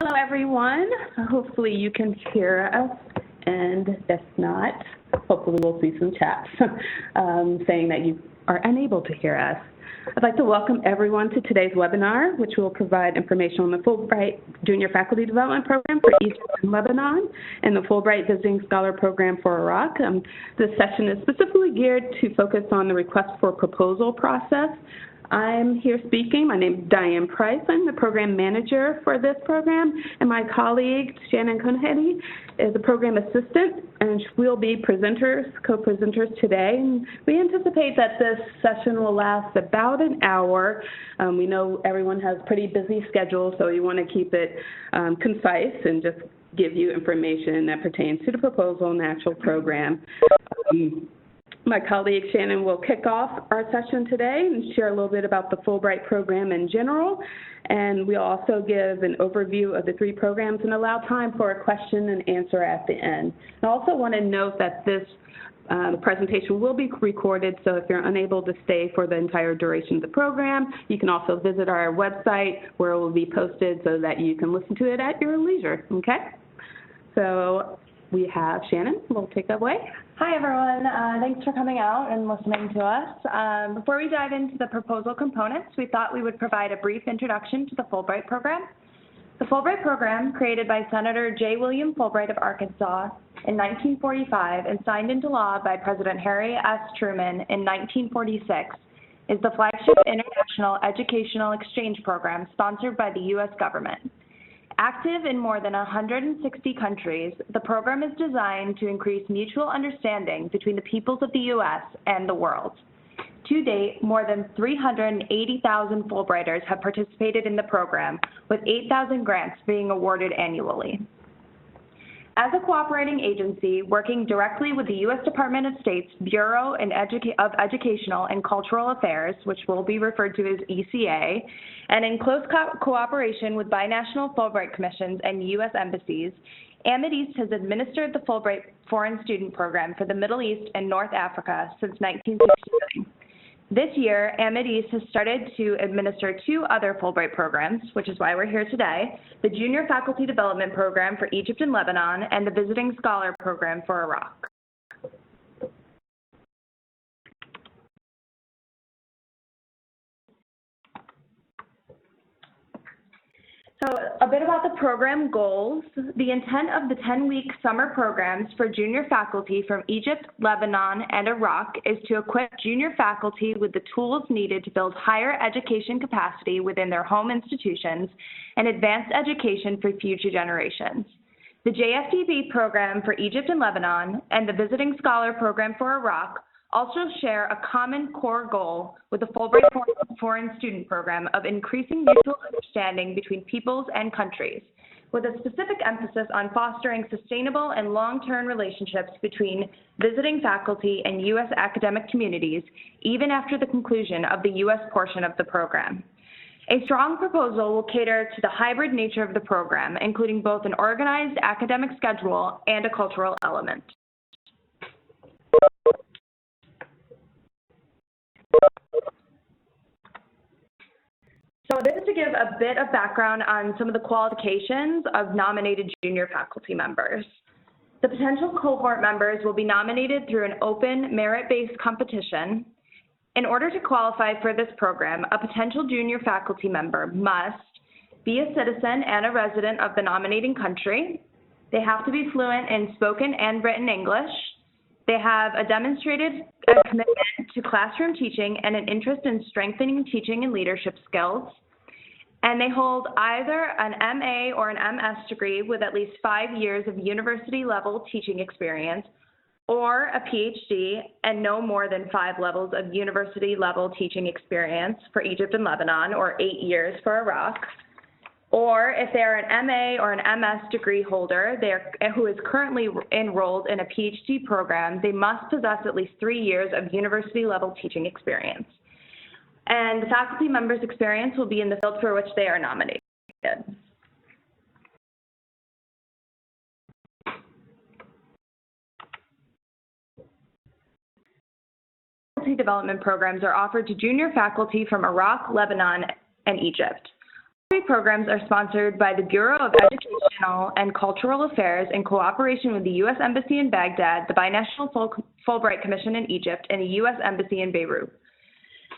Hello, everyone. Hopefully you can hear us, and if not, hopefully we'll see some chats saying that you are unable to hear us. I'd like to welcome everyone to today's webinar, which will provide information on the Fulbright Junior Faculty Development Program for Egypt and Lebanon and the Fulbright Visiting Scholar Program for Iraq. This session is specifically geared to focus on the request for proposal process. I'm here speaking. My name is Diane Price. I'm the program manager for this program, and my colleague, Shannon Conheady, is a program assistant, and we'll be co-presenters today. And we anticipate that this session will last about an hour. We know everyone has pretty busy schedules, so you want to keep it concise and just give you information that pertains to the proposal and the actual program. My colleague Shannon will kick off our session today and share a little bit about the Fulbright program in general, and we'll also give an overview of the three programs and allow time for a question and answer at the end. I also want to note that this presentation will be recorded, so if you're unable to stay for the entire duration of the program, you can also visit our website where it will be posted so that you can listen to it at your leisure, okay? So we have Shannon, we'll take that away. Hi everyone, thanks for coming out and listening to us. Before we dive into the proposal components, we thought we would provide a brief introduction to the Fulbright Program. The Fulbright Program, created by Senator J. William Fulbright of Arkansas in 1945 and signed into law by President Harry S. Truman in 1946, is the flagship international educational exchange program sponsored by the U.S. government. Active in more than 160 countries, the program is designed to increase mutual understanding between the peoples of the U.S. and the world. To date, more than 380,000 Fulbrighters have participated in the program, with 8,000 grants being awarded annually. As a cooperating agency working directly with the U.S. Department of State's Bureau of Educational and Cultural Affairs, which will be referred to as ECA, and in close cooperation with binational Fulbright commissions and U.S. embassies, Amid East has administered the Fulbright Foreign Student Program for the Middle East and North Africa since 1969. This year, Amid East has started to administer two other Fulbright programs, which is why we're here today, the Junior Faculty Development Program for Egypt and Lebanon and the Visiting Scholar Program for Iraq. So a bit about the program goals. The intent of the 10-week summer programs for junior faculty from Egypt, Lebanon, and Iraq is to equip junior faculty with the tools needed to build higher education capacity within their home institutions and advance education for future generations. The JFDP program for Egypt and Lebanon and the Visiting Scholar program for Iraq also share a common core goal with the Fulbright Foreign Student Program of increasing mutual understanding between peoples and countries, with a specific emphasis on fostering sustainable and long-term relationships between visiting faculty and U.S. academic communities, even after the conclusion of the U.S. portion of the program. A strong proposal will cater to the hybrid nature of the program, including both an organized academic schedule and a cultural element. So this is to give a bit of background on some of the qualifications of nominated junior faculty members. The potential cohort members will be nominated through an open, merit-based competition. In order to qualify for this program, a potential junior faculty member must be a citizen and a resident of the nominating country. They have to be fluent in spoken and written English. They have a demonstrated commitment to classroom teaching and an interest in strengthening teaching and leadership skills. And they hold either an MA or an MS degree with at least 5 years of university-level teaching experience, or a PhD and no more than 5 levels of university-level teaching experience for Egypt and Lebanon, or 8 years for Iraq. Or if they're an MA or an MS degree holder who is currently enrolled in a PhD program, they must possess at least 3 years of university-level teaching experience. And the faculty members' experience will be in the field for which they are nominated. Faculty development programs are offered to junior faculty from Iraq, Lebanon, and Egypt. three programs are sponsored by the Bureau of Educational and Cultural Affairs in cooperation with the U.S. Embassy in Baghdad, the Binational Fulbright Commission in Egypt, and the U.S. Embassy in Beirut.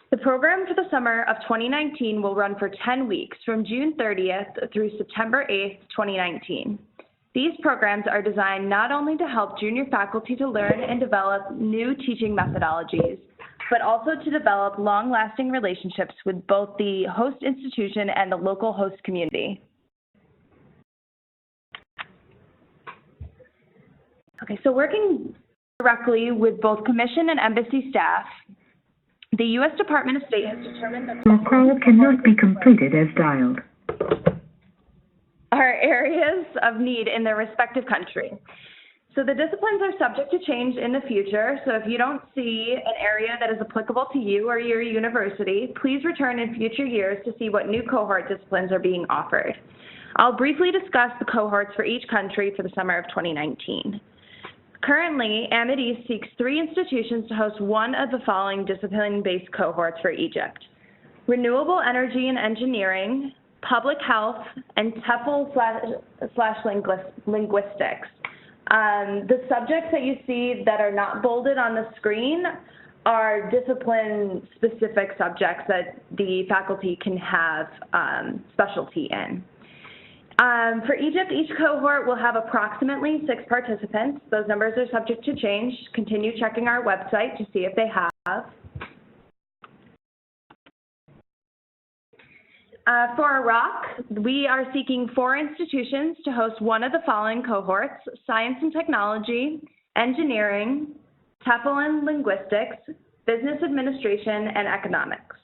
The program for the summer of 2019 will run for 10 weeks from June 30th through September 8th, 2019. These programs are designed not only to help junior faculty to learn and develop new teaching methodologies, but also to develop long-lasting relationships with both the host institution and the local host community. Okay, so working directly with both Commission and Embassy staff, the U.S. Department of State has determined that your call cannot be completed as dialed. Are areas of need in their respective country. So the disciplines are subject to change in the future, so if you don't see an area that is applicable to you or your university, please return in future years to see what new cohort disciplines are being offered. I'll briefly discuss the cohorts for each country for the summer of 2019. Currently, AMID seeks 3 institutions to host one of the following discipline-based cohorts for Egypt: Renewable Energy and Engineering, Public Health, and TEFL/Linguistics. The subjects that you see that are not bolded on the screen are discipline-specific subjects that the faculty can have specialty in. For Egypt, each cohort will have approximately 6 participants. Those numbers are subject to change. Continue checking our website to see if they have. For Iraq, we are seeking 4 institutions to host one of the following cohorts: Science and Technology, Engineering, TEFL and Linguistics, Business Administration, and Economics.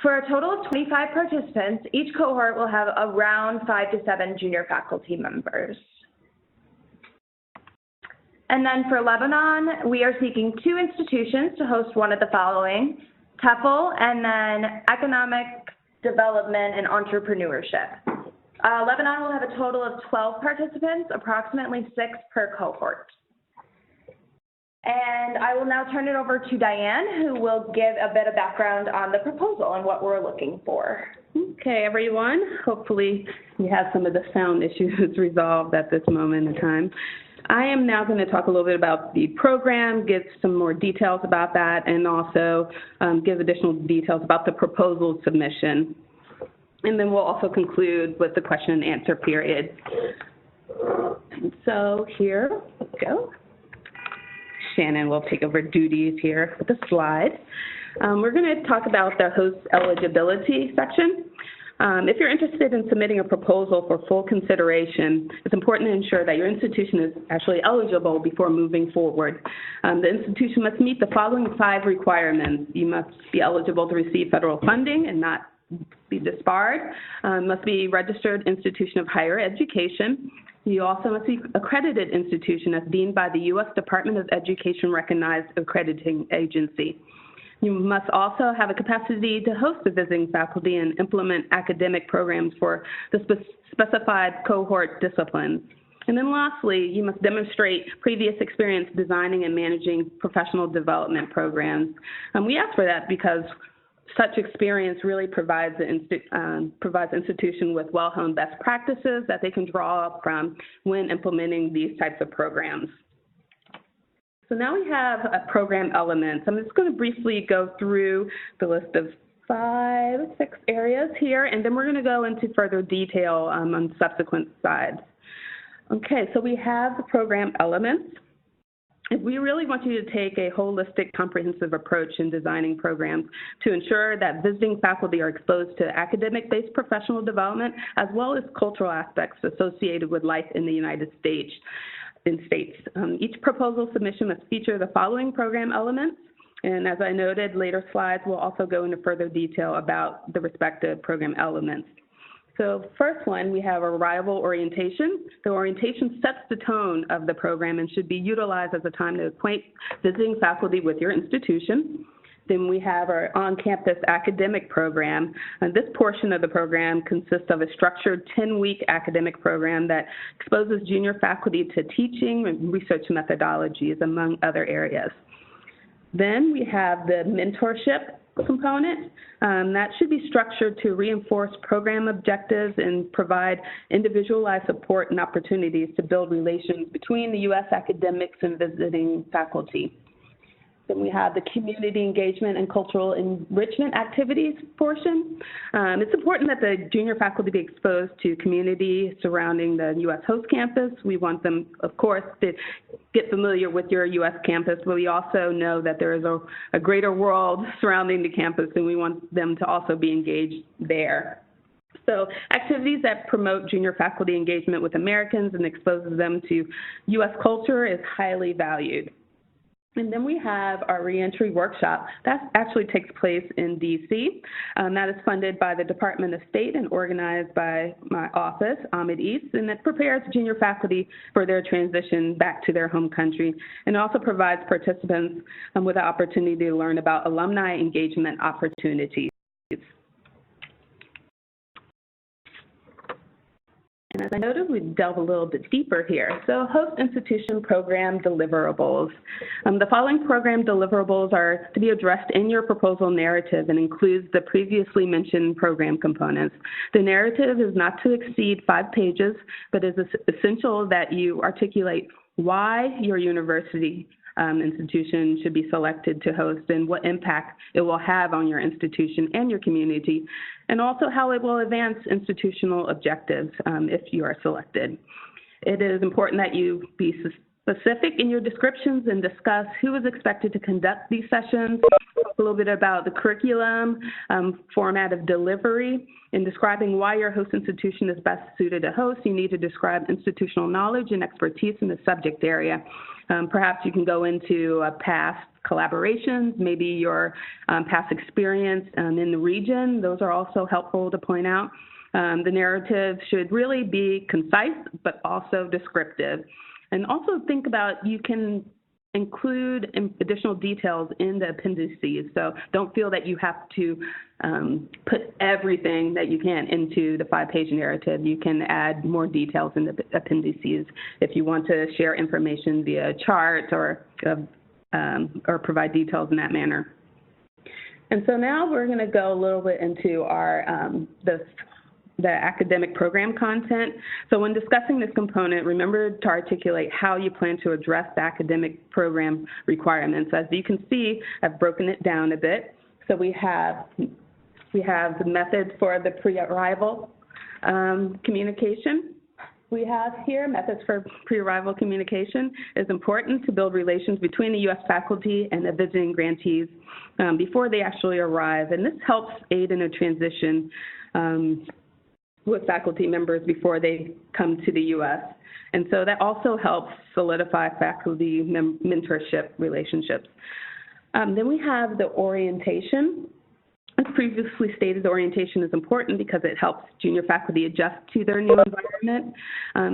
For a total of 25 participants, each cohort will have around 5 to 7 junior faculty members. And then for Lebanon, we are seeking 2 institutions to host one of the following: TEFL, and then Economic Development and Entrepreneurship. Lebanon will have a total of 12 participants, approximately 6 per cohort. And I will now turn it over to Diane, who will give a bit of background on the proposal and what we're looking for. Okay, everyone. Hopefully you have some of the sound issues resolved at this moment in time. I am now going to talk a little bit about the program, give some more details about that, and also give additional details about the proposal submission. And then we'll also conclude with the question and answer period. And so here we go. Shannon will take over duties here with the slide. We're going to talk about the host eligibility section. If you're interested in submitting a proposal for full consideration, it's important to ensure that your institution is actually eligible before moving forward. The institution must meet the following 5 requirements. You must be eligible to receive federal funding and not be disbarred. Must be a registered institution of higher education. You also must be accredited institution as deemed by the U.S. Department of Education recognized accrediting agency. You must also have a capacity to host the visiting faculty and implement academic programs for the specified cohort disciplines. And then lastly, you must demonstrate previous experience designing and managing professional development programs. We ask for that because such experience really provides the institution with well-honed best practices that they can draw up from when implementing these types of programs. So now we have program elements. I'm just going to briefly go through the list of 5, 6 areas here, and then we're going to go into further detail on subsequent slides. Okay, so we have the program elements. We really want you to take a holistic, comprehensive approach in designing programs to ensure that visiting faculty are exposed to academic-based professional development as well as cultural aspects associated with life in the United States. Each proposal submission must feature the following program elements, and as I noted, later slides will also go into further detail about the respective program elements. So first one, we have arrival orientation. The orientation sets the tone of the program and should be utilized as a time to acquaint visiting faculty with your institution. Then we have our on-campus academic program. And this portion of the program consists of a structured 10-week academic program that exposes junior faculty to teaching and research methodologies, among other areas. Then we have the mentorship component. That should be structured to reinforce program objectives and provide individualized support and opportunities to build relations between the U.S. academics and visiting faculty. Then we have the community engagement and cultural enrichment activities portion. It's important that the junior faculty be exposed to community surrounding the U.S. host campus. We want them, of course, to get familiar with your U.S. campus, but we also know that there is a greater world surrounding the campus, and we want them to also be engaged there. So activities that promote junior faculty engagement with Americans and exposes them to U.S. culture is highly valued. And then we have our reentry workshop. That actually takes place in D.C. That is funded by the Department of State and organized by my office, Ahmed East, and it prepares junior faculty for their transition back to their home country, and also provides participants with the opportunity to learn about alumni engagement opportunities. And as I noted, we delve a little bit deeper here. So host institution program deliverables. The following program deliverables are to be addressed in your proposal narrative and includes the previously mentioned program components. The narrative is not to exceed 5 pages, but is essential that you articulate why your university institution should be selected to host and what impact it will have on your institution and your community, and also how it will advance institutional objectives if you are selected. It is important that you be specific in your descriptions and discuss who is expected to conduct these sessions, a little bit about the curriculum, format of delivery. In describing why your host institution is best suited to host, you need to describe institutional knowledge and expertise in the subject area. Perhaps you can go into past collaborations, maybe your past experience in the region. Those are also helpful to point out. The narrative should really be concise, but also descriptive. And also think about, you can include additional details in the appendices. So don't feel that you have to put everything that you can into the 5-page narrative. You can add more details in the appendices if you want to share information via chart or provide details in that manner. And so now we're going to go a little bit into our the academic program content. So when discussing this component, remember to articulate how you plan to address the academic program requirements. As you can see, I've broken it down a bit. So we have the methods for the pre-arrival communication. We have here methods for pre-arrival communication. It's important to build relations between the U.S. faculty and the visiting grantees before they actually arrive. And this helps aid in a transition with faculty members before they come to the U.S. And so that also helps solidify faculty mentorship relationships. Then we have the orientation. As previously stated, the orientation is important because it helps junior faculty adjust to their new environment.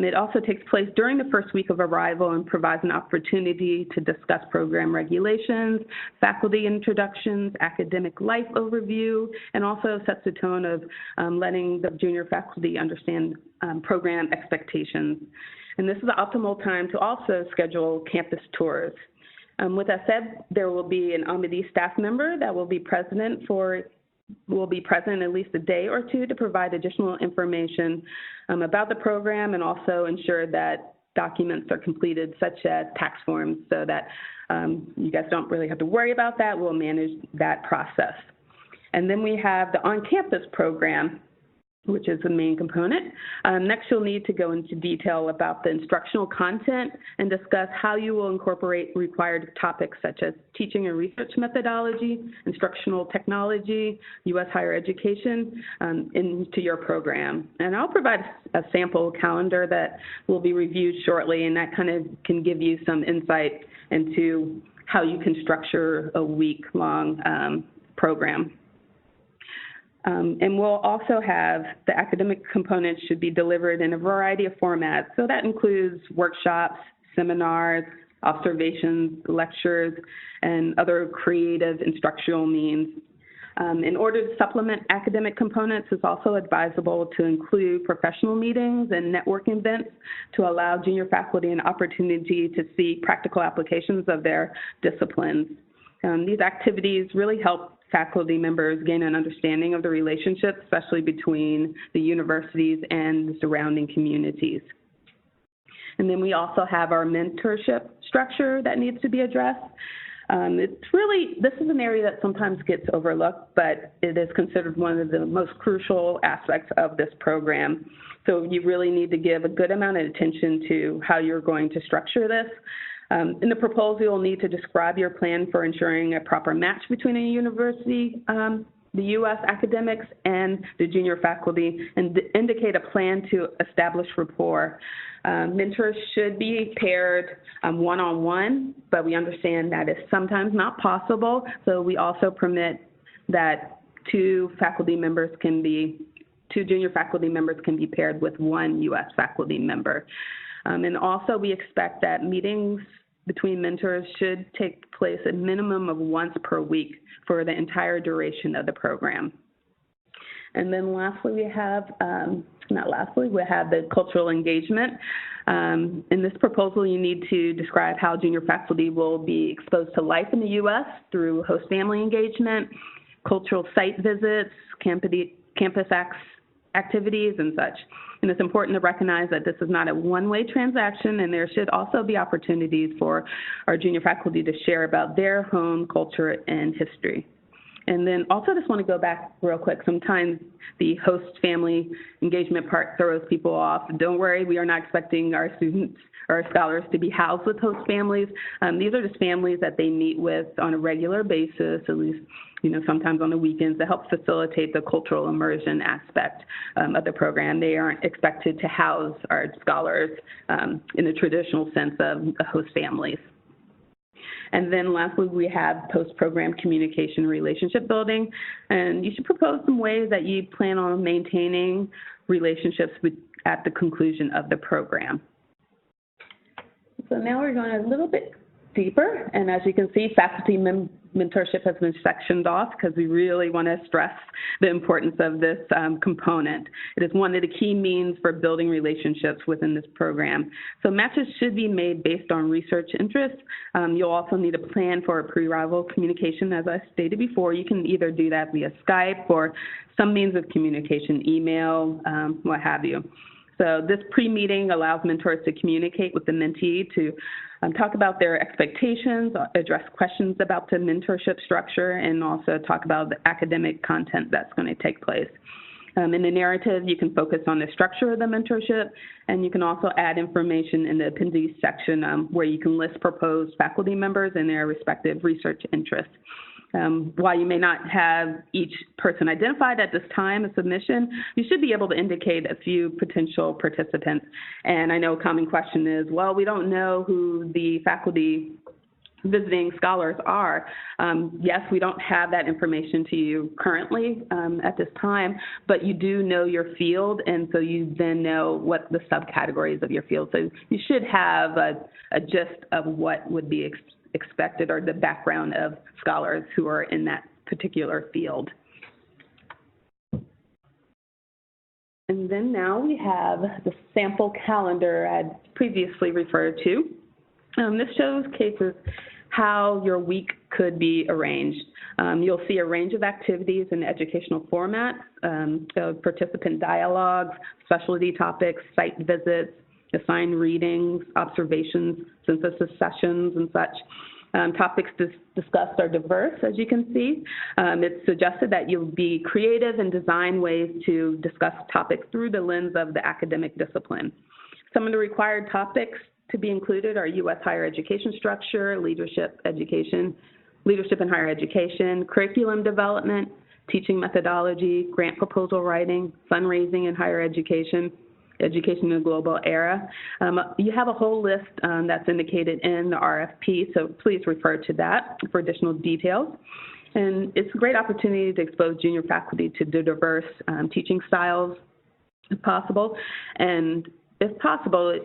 It also takes place during the first week of arrival and provides an opportunity to discuss program regulations, faculty introductions, academic life overview, and also sets the tone of letting the junior faculty understand program expectations. And this is the optimal time to also schedule campus tours. With that said, there will be an Ahmed East staff member that will be present at least a day or two to provide additional information about the program and also ensure that documents are completed, such as tax forms, so that you guys don't really have to worry about that. We'll manage that process. And then we have the on-campus program, which is the main component. Next, you'll need to go into detail about the instructional content and discuss how you will incorporate required topics such as teaching and research methodology, instructional technology, U.S. higher education into your program. And I'll provide a sample calendar that will be reviewed shortly, and that kind of can give you some insight into how you can structure a week-long program. And we'll also have the academic components should be delivered in a variety of formats. So that includes workshops, seminars, observations, lectures, and other creative instructional means. In order to supplement academic components, it's also advisable to include professional meetings and networking events to allow junior faculty an opportunity to see practical applications of their disciplines. These activities really help faculty members gain an understanding of the relationship, especially between the universities and the surrounding communities. And then we also have our mentorship structure that needs to be addressed. This is an area that sometimes gets overlooked, but it is considered one of the most crucial aspects of this program. So you really need to give a good amount of attention to how you're going to structure this. In the proposal, you'll need to describe your plan for ensuring a proper match between a university, the U.S. academics, and the junior faculty, and indicate a plan to establish rapport. Mentors should be paired one-on-one, but we understand that is sometimes not possible, so we also permit that two junior faculty members can be paired with one U.S. faculty member. And also we expect that meetings between mentors should take place a minimum of once per week for the entire duration of the program. And then lastly, we have, we have the cultural engagement. In this proposal, you need to describe how junior faculty will be exposed to life in the U.S. through host family engagement, cultural site visits, campus activities, and such. And it's important to recognize that this is not a one-way transaction, and there should also be opportunities for our junior faculty to share about their home culture and history. And then also just want to go back real quick. Sometimes the host family engagement part throws people off. Don't worry, we are not expecting our students or our scholars to be housed with host families. These are just families that they meet with on a regular basis, at least, sometimes on the weekends, to help facilitate the cultural immersion aspect of the program. They aren't expected to house our scholars in the traditional sense of host families. And then lastly, we have post-program communication relationship building. And you should propose some ways that you plan on maintaining relationships at the conclusion of the program. So now we're going a little bit deeper. And as you can see, faculty mentorship has been sectioned off because we really want to stress the importance of this component. It is one of the key means for building relationships within this program. So matches should be made based on research interests. You'll also need a plan for pre-arrival communication. As I stated before, you can either do that via Skype or some means of communication, email, what have you. So this pre-meeting allows mentors to communicate with the mentee to talk about their expectations, address questions about the mentorship structure, and also talk about the academic content that's going to take place. In the narrative, you can focus on the structure of the mentorship, and you can also add information in the appendices section where you can list proposed faculty members and their respective research interests. While you may not have each person identified at this time of submission, you should be able to indicate a few potential participants. And I know a common question is, well, we don't know who the faculty visiting scholars are. Yes, we don't have that information to you currently at this time, but you do know your field, and so you then know what the subcategories of your field. So you should have a gist of what would be expected, or the background of scholars who are in that particular field. And then now we have the sample calendar I previously referred to. This shows cases how your week could be arranged. You'll see a range of activities in educational formats, so participant dialogues, specialty topics, site visits, assigned readings, observations, synthesis sessions, and such. Topics discussed are diverse, as you can see. It's suggested that you'll be creative and design ways to discuss topics through the lens of the academic discipline. Some of the required topics to be included are U.S. higher education structure, leadership in higher education, curriculum development, teaching methodology, grant proposal writing, fundraising in higher education, education in the global era. You have a whole list that's indicated in the RFP, so please refer to that for additional details. And it's a great opportunity to expose junior faculty to the diverse teaching styles if possible. And if possible,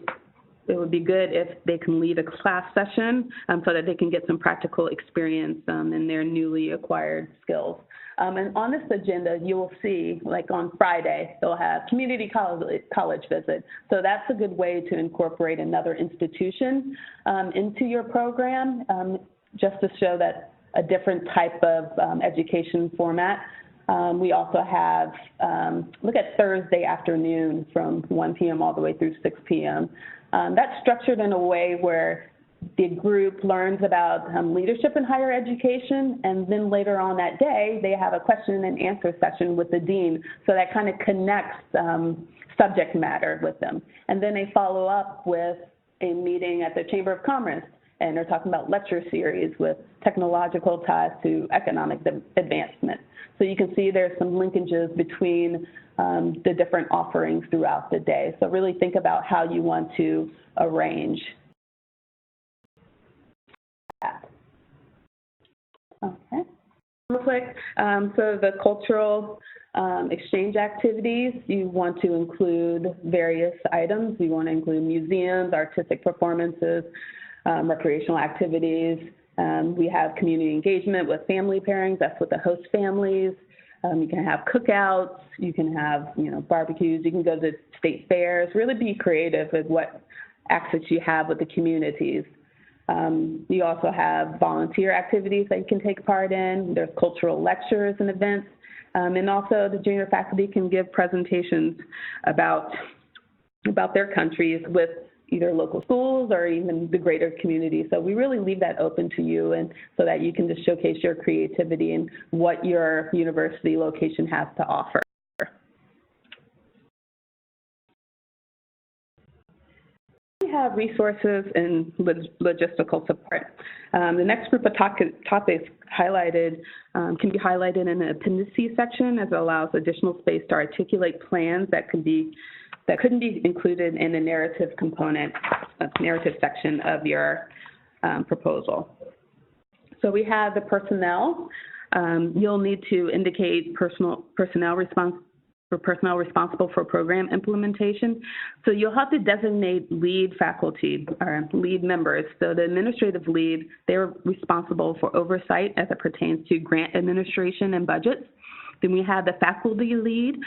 it would be good if they can lead a class session so that they can get some practical experience in their newly acquired skills. And on this agenda, you will see, like on Friday, they'll have community college visit. So that's a good way to incorporate another institution into your program, just to show that a different type of education format. We also have, look at Thursday afternoon from 1 p.m. all the way through 6 p.m. That's structured in a way where the group learns about leadership in higher education, and then later on that day, they have a question and answer session with the dean, so that kind of connects subject matter with them. And then they follow up with a meeting at the Chamber of Commerce, and they're talking about lecture series with technological ties to economic advancement. So you can see there's some linkages between the different offerings throughout the day. So really think about how you want to arrange that. Okay. Real quick, so the cultural exchange activities, you want to include various items. You want to include museums, artistic performances, recreational activities. We have community engagement with family pairings. That's with the host families. You can have cookouts. You can have, barbecues. You can go to state fairs. Really be creative with what access you have with the communities. You also have volunteer activities that you can take part in. There's cultural lectures and events. And also the junior faculty can give presentations about their countries with either local schools or even the greater community. So we really leave that open to you, and so that you can just showcase your creativity and what your university location has to offer. We have resources and logistical support. The next group of topics highlighted can be highlighted in the appendices section, as it allows additional space to articulate plans that couldn't be included in the narrative component, narrative section of your proposal. So we have the personnel. You'll need to indicate personnel responsible for program implementation. So you'll have to designate lead faculty or lead members. So the administrative lead, they're responsible for oversight as it pertains to grant administration and budgets. Then we have the faculty lead.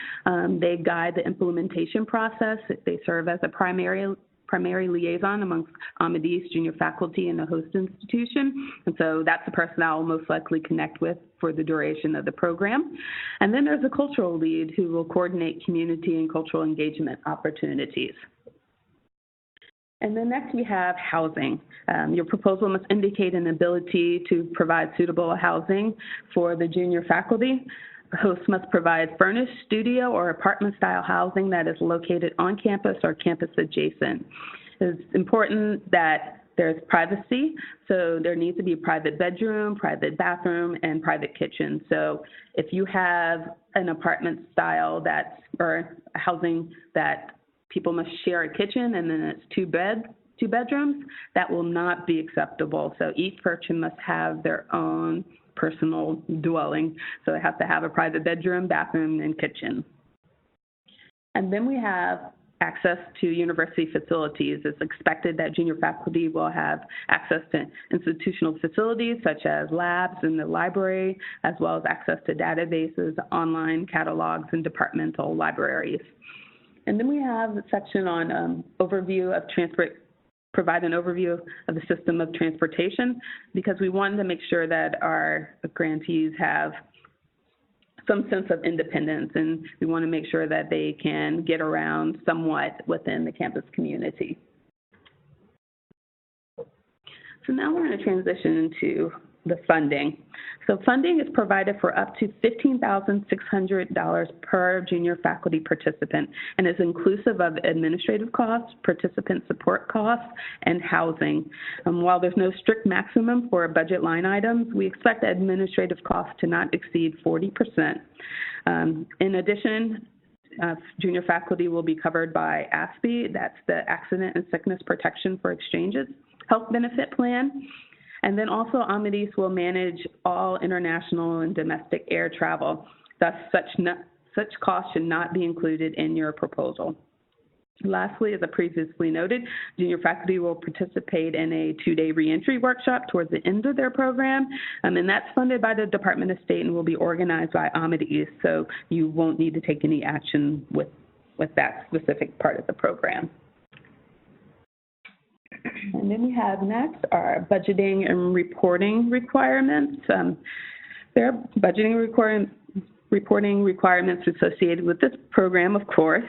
They guide the implementation process. They serve as a primary liaison amongst Amadeus junior faculty and the host institution. And so that's the person I will most likely connect with for the duration of the program. And then there's a cultural lead who will coordinate community and cultural engagement opportunities. And then next we have housing. Your proposal must indicate an ability to provide suitable housing for the junior faculty. The host must provide furnished studio or apartment-style housing that is located on campus or campus adjacent. It's important that there's privacy, so there needs to be a private bedroom, private bathroom, and private kitchen. So if you have an apartment style or housing that people must share a kitchen and then it's two bedrooms, that will not be acceptable. So each person must have their own personal dwelling. So they have to have a private bedroom, bathroom, and kitchen. And then we have access to university facilities. It's expected that junior faculty will have access to institutional facilities such as labs in the library, as well as access to databases, online catalogs, and departmental libraries. And then we have a section on provide an overview of the system of transportation, because we wanted to make sure that our grantees have some sense of independence, and we want to make sure that they can get around somewhat within the campus community. So now we're going to transition into the funding. So funding is provided for up to $15,600 per junior faculty participant, and is inclusive of administrative costs, participant support costs, and housing. While there's no strict maximum for budget line items, we expect administrative costs to not exceed 40%. In addition, junior faculty will be covered by ASPE, that's the Accident and Sickness Protection for Exchanges Health Benefit Plan. And then also Amadeus will manage all international and domestic air travel. Thus, such costs should not be included in your proposal. Lastly, as I previously noted, junior faculty will participate in a 2-day reentry workshop towards the end of their program, and that's funded by the Department of State and will be organized by Amadeus, so you won't need to take any action with that specific part of the program. And then we have next our budgeting and reporting requirements. There are budgeting reporting requirements associated with this program, of course.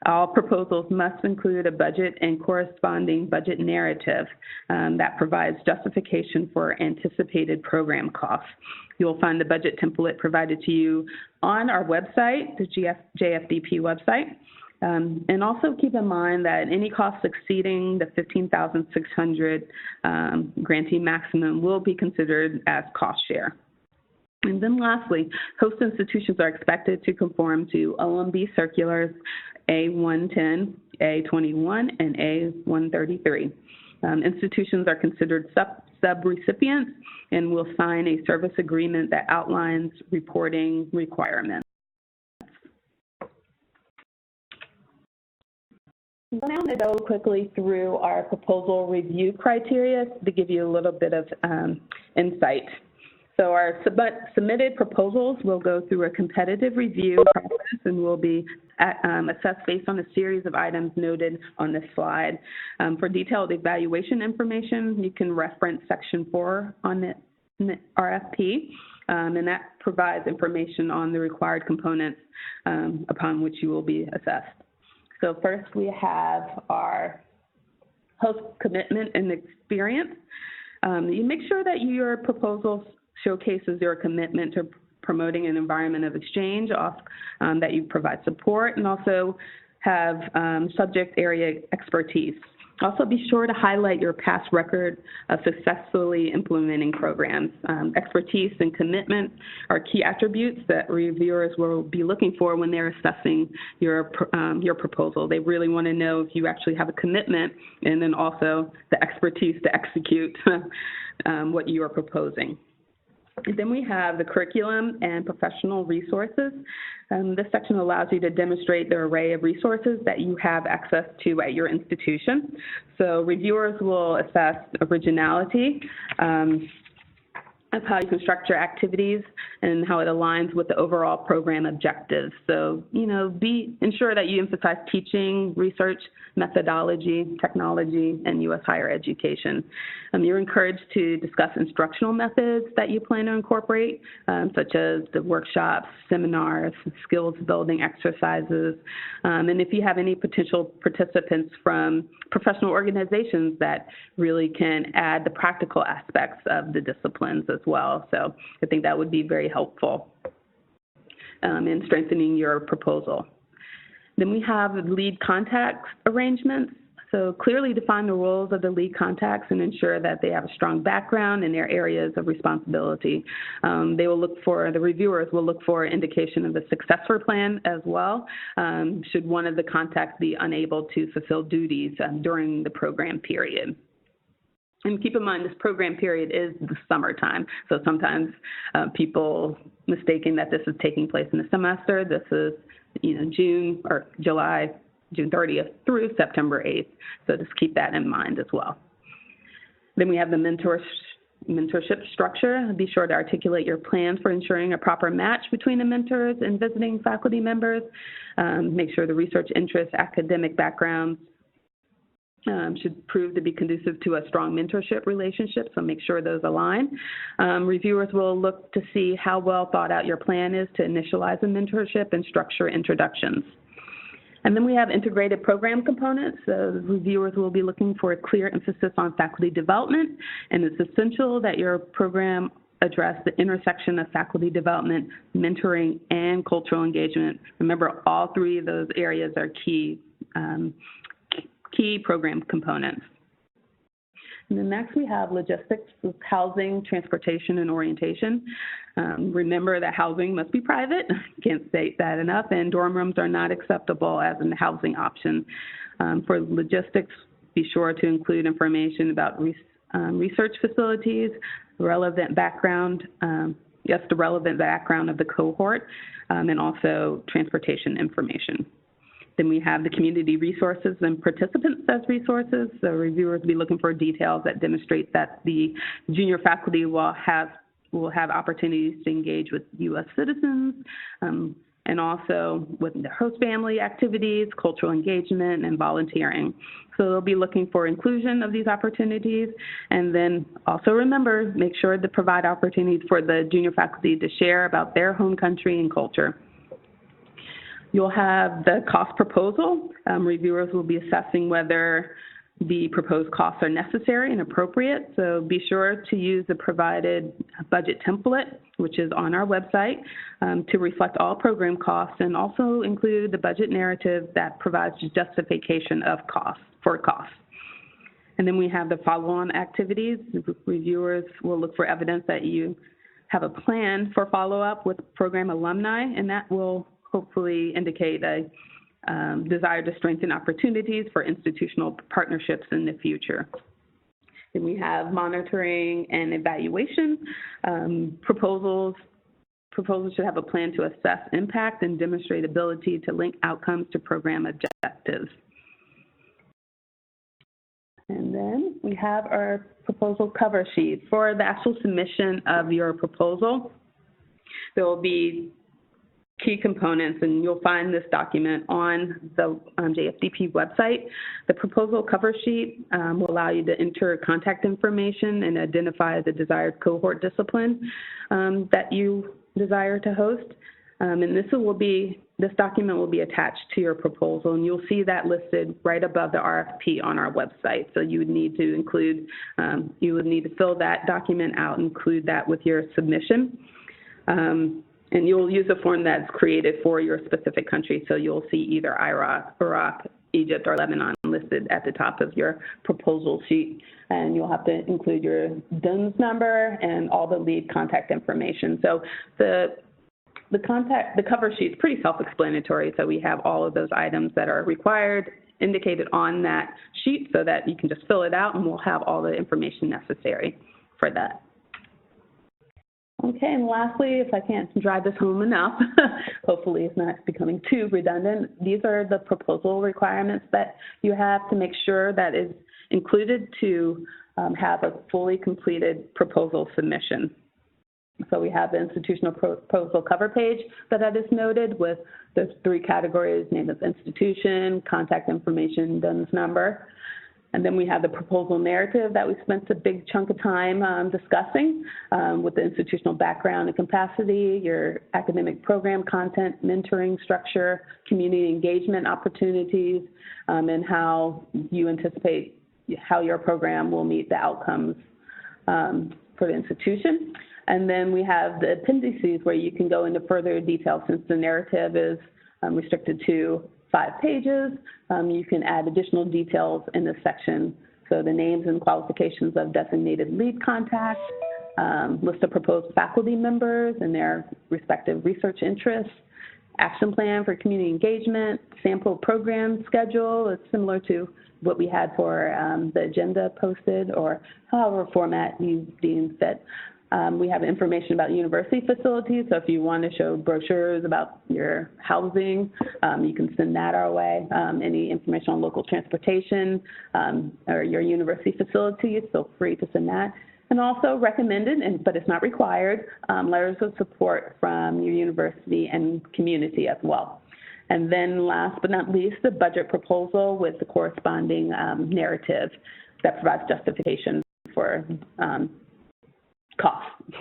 All proposals must include a budget and corresponding budget narrative that provides justification for anticipated program costs. You'll find the budget template provided to you on our website, the JFDP website. And also keep in mind that any costs exceeding the $15,600 grantee maximum will be considered as cost share. And then lastly, host institutions are expected to conform to OMB circulars A110, A21, and A133. Institutions are considered sub-recipients and will sign a service agreement that outlines reporting requirements. So now I'm going to go quickly through our proposal review criteria to give you a little bit of insight. So our submitted proposals will go through a competitive review process and will be assessed based on a series of items noted on this slide. For detailed evaluation information, you can reference Section 4 on the RFP, and that provides information on the required components upon which you will be assessed. So first we have our host commitment and experience. You make sure that your proposal showcases your commitment to promoting an environment of exchange, that you provide support, and also have subject area expertise. Also be sure to highlight your past record of successfully implementing programs. Expertise and commitment are key attributes that reviewers will be looking for when they're assessing your proposal. They really want to know if you actually have a commitment and then also the expertise to execute what you are proposing. And then we have the curriculum and professional resources. This section allows you to demonstrate the array of resources that you have access to at your institution. So reviewers will assess originality of how you construct your activities and how it aligns with the overall program objectives. So, ensure that you emphasize teaching, research, methodology, technology, and U.S. higher education. You're encouraged to discuss instructional methods that you plan to incorporate, such as the workshops, seminars, skills building exercises, and if you have any potential participants from professional organizations that really can add the practical aspects of the disciplines as well. So I think that would be very helpful in strengthening your proposal. Then we have lead contact arrangements. So clearly define the roles of the lead contacts and ensure that they have a strong background in their areas of responsibility. The reviewers will look for indication of the successor plan as well, should one of the contacts be unable to fulfill duties during the program period. And keep in mind, this program period is the summertime. So sometimes people mistaking that this is taking place in the semester. This is, June 30th through September 8th. So just keep that in mind as well. Then we have the mentorship structure. Be sure to articulate your plans for ensuring a proper match between the mentors and visiting faculty members. Make sure the research interests, academic backgrounds, should prove to be conducive to a strong mentorship relationship, so make sure those align. Reviewers will look to see how well thought out your plan is to initialize a mentorship and structure introductions. And then we have integrated program components. So reviewers will be looking for a clear emphasis on faculty development, and it's essential that your program address the intersection of faculty development, mentoring, and cultural engagement. Remember, all three of those areas are key program components. And then next we have logistics, housing, transportation, and orientation. Remember that housing must be private. Can't state that enough. And dorm rooms are not acceptable as a housing option. For logistics, be sure to include information about research facilities, relevant background, the relevant background of the cohort, and also transportation information. Then we have the community resources and participants as resources. So reviewers will be looking for details that demonstrate that the junior faculty will have opportunities to engage with U.S. citizens, and also with the host family activities, cultural engagement, and volunteering. So they'll be looking for inclusion of these opportunities, and then also remember, make sure to provide opportunities for the junior faculty to share about their home country and culture. You'll have the cost proposal. Reviewers will be assessing whether the proposed costs are necessary and appropriate, so be sure to use the provided budget template, which is on our website, to reflect all program costs, and also include the budget narrative that provides justification of costs. And then we have the follow-on activities. Reviewers will look for evidence that you have a plan for follow-up with program alumni, and that will hopefully indicate a desire to strengthen opportunities for institutional partnerships in the future. Then we have monitoring and evaluation. Proposals should have a plan to assess impact and demonstrate ability to link outcomes to program objectives. And then we have our proposal cover sheet. For the actual submission of your proposal, there will be key components, and you'll find this document on the JFDP website. The proposal cover sheet will allow you to enter contact information and identify the desired cohort discipline that you desire to host. And this document will be attached to your proposal, and you'll see that listed right above the RFP on our website. So you would need to include, you would need to fill that document out and include that with your submission. And you'll use a form that's created for your specific country. So you'll see either Iraq, Egypt, or Lebanon listed at the top of your proposal sheet. And you'll have to include your DUNS number and all the lead contact information. So the cover sheet is pretty self-explanatory. So we have all of those items that are required indicated on that sheet so that you can just fill it out, and we'll have all the information necessary for that. Okay, and lastly, if I can't drive this home enough, hopefully it's not becoming too redundant, these are the proposal requirements that you have to make sure that is included to have a fully completed proposal submission. So we have the institutional proposal cover page that I just noted with the 3 categories: name of institution, contact information, DUNS number. And then we have the proposal narrative that we spent a big chunk of time discussing with the institutional background and capacity, your academic program content, mentoring structure, community engagement opportunities, and how you anticipate how your program will meet the outcomes for the institution. And then we have the appendices where you can go into further detail. Since the narrative is restricted to 5 pages, you can add additional details in this section. So the names and qualifications of designated lead contacts, list of proposed faculty members and their respective research interests, action plan for community engagement, sample program schedule. It's similar to what we had for the agenda posted, or however format you deem fit. We have information about university facilities, so if you want to show brochures about your housing, you can send that our way. Any information on local transportation or your university facilities, feel free to send that. And also recommended, but it's not required, letters of support from your university and community as well. And then last but not least, the budget proposal with the corresponding narrative that provides justification for costs.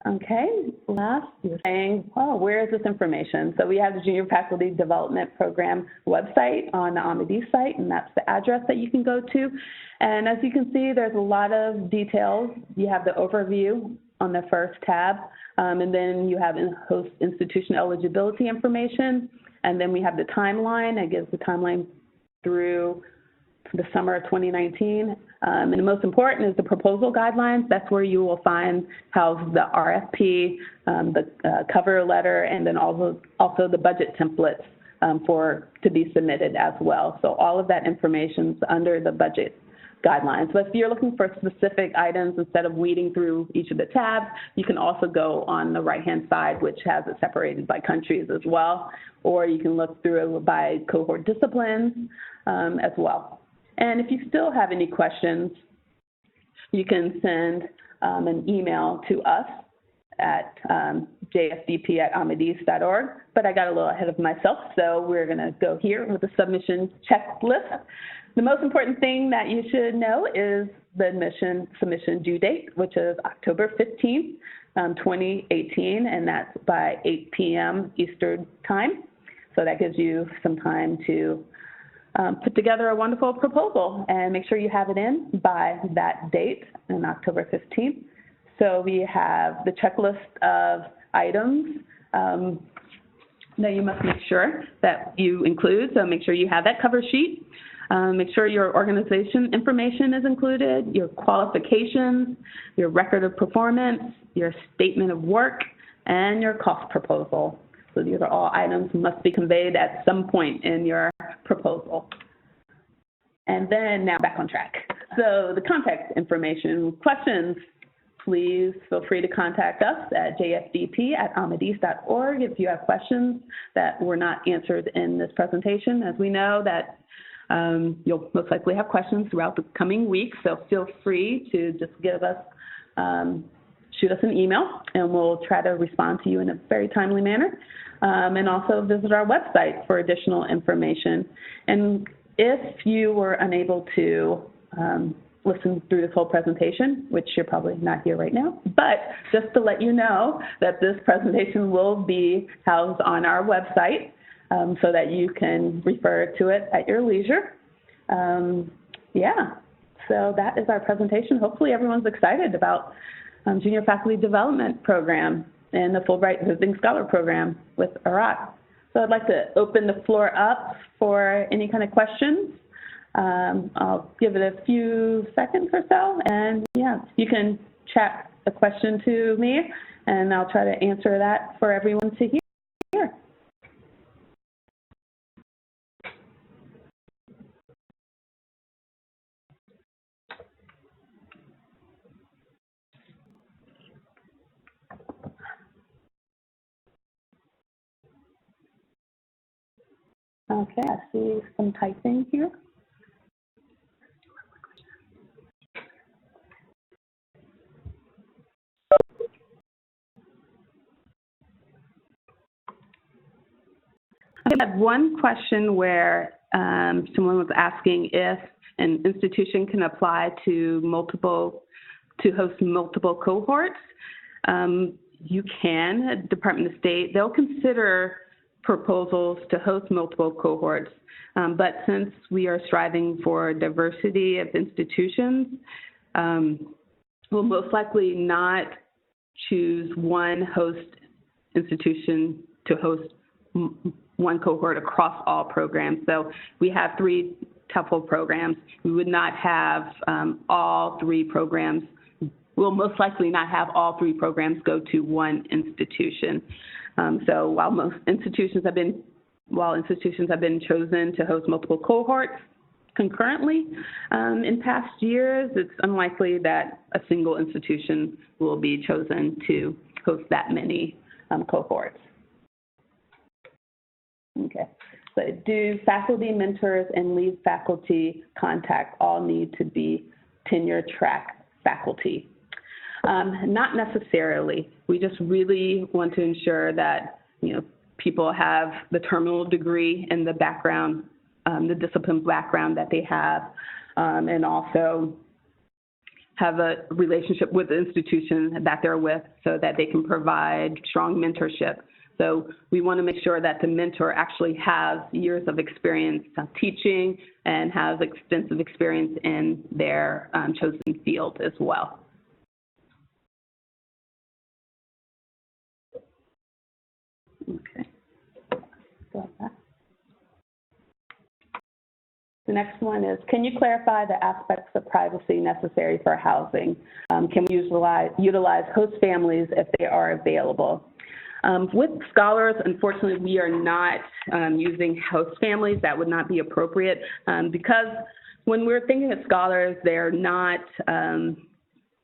Okay, last, you're saying, oh, where is this information? So we have the Junior Faculty Development Program website on the Amity site, and that's the address that you can go to. And as you can see, there's a lot of details. You have the overview on the first tab, and then you have host institution eligibility information, and then we have the timeline. It gives the timeline through the summer of 2019. And the most important is the proposal guidelines. That's where you will find how the RFP, the cover letter, and then also the budget templates to be submitted as well. So all of that information is under the budget guidelines. But if you're looking for specific items, instead of weeding through each of the tabs, you can also go on the right-hand side, which has it separated by countries as well, or you can look through by cohort disciplines as well. And if you still have any questions, you can send an email to us at jfdp@amadis.org, but I got a little ahead of myself, so we're going to go here with the submission checklist. The most important thing that you should know is the admission submission due date, which is October 15th, 2018, and that's by 8 p.m. Eastern time. So that gives you some time to put together a wonderful proposal and make sure you have it in by that date on October 15th. So we have the checklist of items that you must make sure that you include. So make sure you have that cover sheet. Make sure your organization information is included, your qualifications, your record of performance, your statement of work, and your cost proposal. So these are all items that must be conveyed at some point in your proposal. And then now back on track. So the contact information, questions, please feel free to contact us at jfdp@amadis.org if you have questions that were not answered in this presentation. As we know that you'll most likely have questions throughout the coming weeks, so feel free to just give us, shoot us an email, and we'll try to respond to you in a very timely manner. And also visit our website for additional information. And if you were unable to listen through this whole presentation, which you're probably not here right now, but just to let you know that this presentation will be housed on our website so that you can refer to it at your leisure. Yeah, so that is our presentation. Hopefully everyone's excited about Junior Faculty Development Program and the Fulbright Visiting Scholar Program with Iraq. So I'd like to open the floor up for any kind of questions. I'll give it a few seconds or so, and yeah, you can chat a question to me, and I'll try to answer that for everyone to hear. Okay, I see some typing here. I had one question where someone was asking if an institution can apply to host multiple cohorts. You can, Department of State, they'll consider proposals to host multiple cohorts, but since we are striving for diversity of institutions, we'll most likely not choose one host institution to host one cohort across all programs. So we have 3 TEFL programs. We would not have all 3 programs. We'll most likely not have all 3 programs go to one institution. So while institutions have been chosen to host multiple cohorts concurrently in past years, it's unlikely that a single institution will be chosen to host that many cohorts. Okay, so do faculty, mentors, and lead faculty contact all need to be tenure track faculty? Not necessarily. We just really want to ensure that, people have the terminal degree and the background, the discipline background that they have, and also have a relationship with the institution that they're with so that they can provide strong mentorship. So we want to make sure that the mentor actually has years of experience teaching and has extensive experience in their chosen field as well. Okay. The next one is, can you clarify the aspects of privacy necessary for housing? Can we utilize host families if they are available? With scholars, unfortunately, we are not using host families. That would not be appropriate because when we're thinking of scholars, they're not, I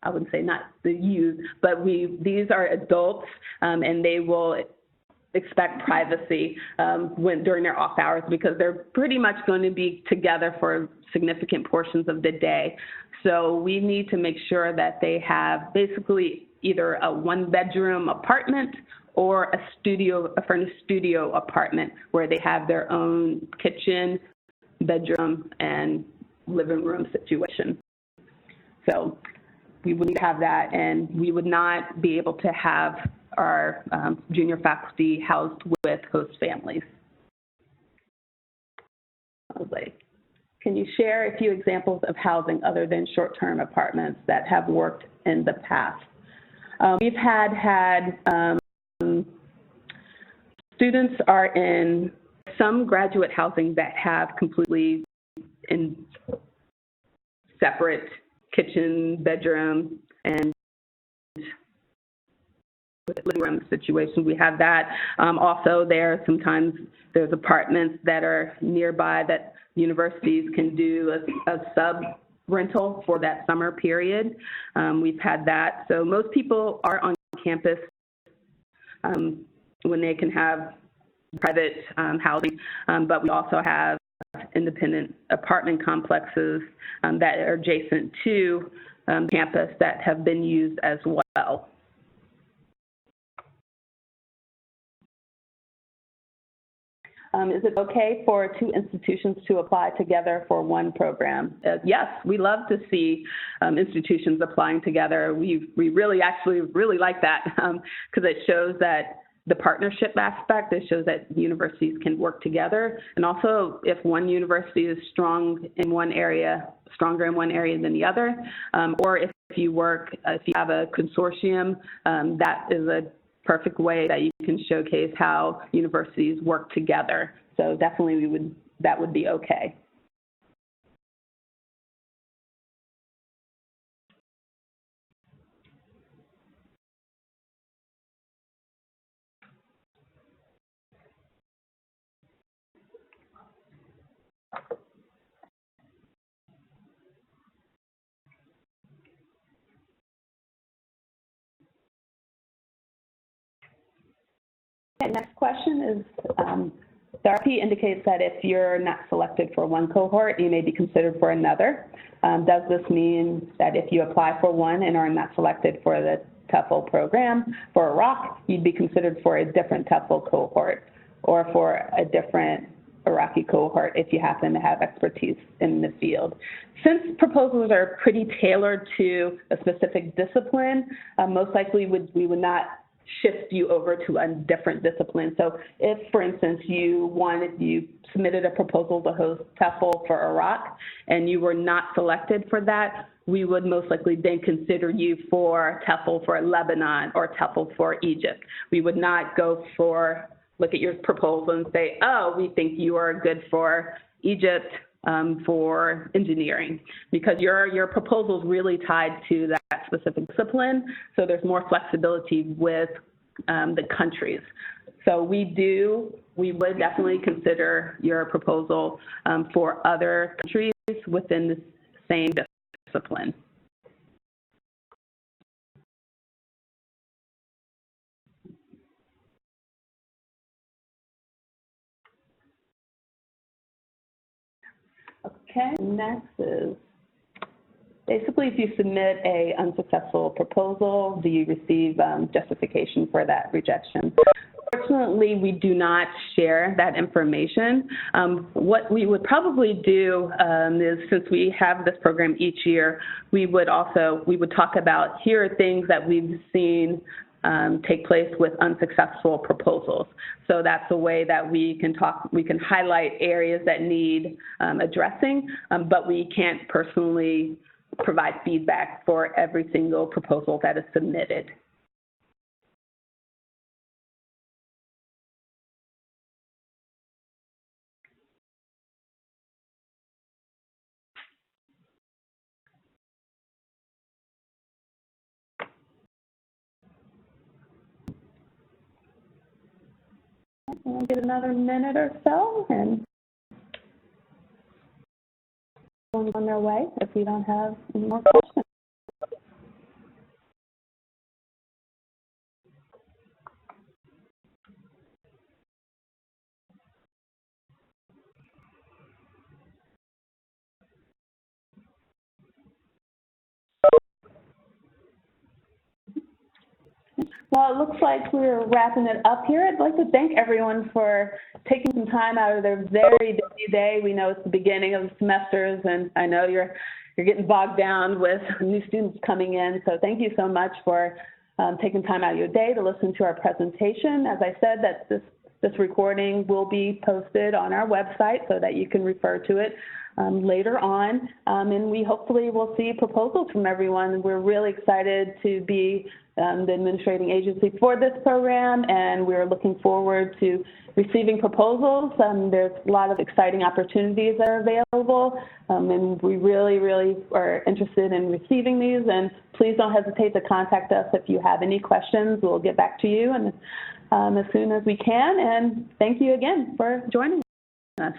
wouldn't say not the youth, but these are adults and they will expect privacy during their off hours because they're pretty much going to be together for significant portions of the day. So we need to make sure that they have basically either a 1-bedroom apartment or a furnished studio apartment where they have their own kitchen, bedroom, and living room situation. So we would have that, and we would not be able to have our junior faculty housed with host families. I was like, can you share a few examples of housing other than short-term apartments that have worked in the past? We've had students are in some graduate housing that have completely in separate kitchen, bedroom, and living room situation. We have that. Also, sometimes there's apartments that are nearby that universities can do a sub-rental for that summer period. We've had that. So most people are on campus when they can have private housing, but we also have independent apartment complexes that are adjacent to campus that have been used as well. Is it okay for two institutions to apply together for one program? Yes, we love to see institutions applying together. We really like that because it shows that the partnership aspect, it shows that universities can work together. And also, if one university is stronger in one area than the other, or if you have a consortium, that is a perfect way that you can showcase how universities work together. So definitely that would be okay. Okay, next question is, the RP indicates that if you're not selected for one cohort, you may be considered for another. Does this mean that if you apply for one and are not selected for the TEFL program for Iraq, you'd be considered for a different TEFL cohort or for a different Iraqi cohort if you happen to have expertise in the field? Since proposals are pretty tailored to a specific discipline, most likely we would not shift you over to a different discipline. So if, for instance, you submitted a proposal to host TEFL for Iraq and you were not selected for that, we would most likely then consider you for TEFL for Lebanon or TEFL for Egypt. We would not look at your proposal and say, oh, we think you are good for Egypt for engineering, because your proposal is really tied to that specific discipline, so there's more flexibility with the countries. So we would definitely consider your proposal for other countries within the same discipline. Okay, next is basically if you submit an unsuccessful proposal, do you receive justification for that rejection? Fortunately, we do not share that information. What we would probably do is, since we have this program each year, we would talk about, here are things that we've seen take place with unsuccessful proposals. So that's a way that we can highlight areas that need addressing, but we can't personally provide feedback for every single proposal that is submitted. We'll get another minute or so, and on their way if we don't have any more questions. Well, it looks like we're wrapping it up here. I'd like to thank everyone for taking some time out of their very busy day. We know it's the beginning of the semesters, and I know you're getting bogged down with new students coming in. So thank you so much for taking time out of your day to listen to our presentation. As I said, that this recording will be posted on our website so that you can refer to it later on, and we hopefully will see proposals from everyone. We're really excited to be the administrating agency for this program, and we're looking forward to receiving proposals. There's a lot of exciting opportunities that are available, and we really, really are interested in receiving these, and please don't hesitate to contact us if you have any questions. We'll get back to you and as soon as we can, and thank you again for joining us.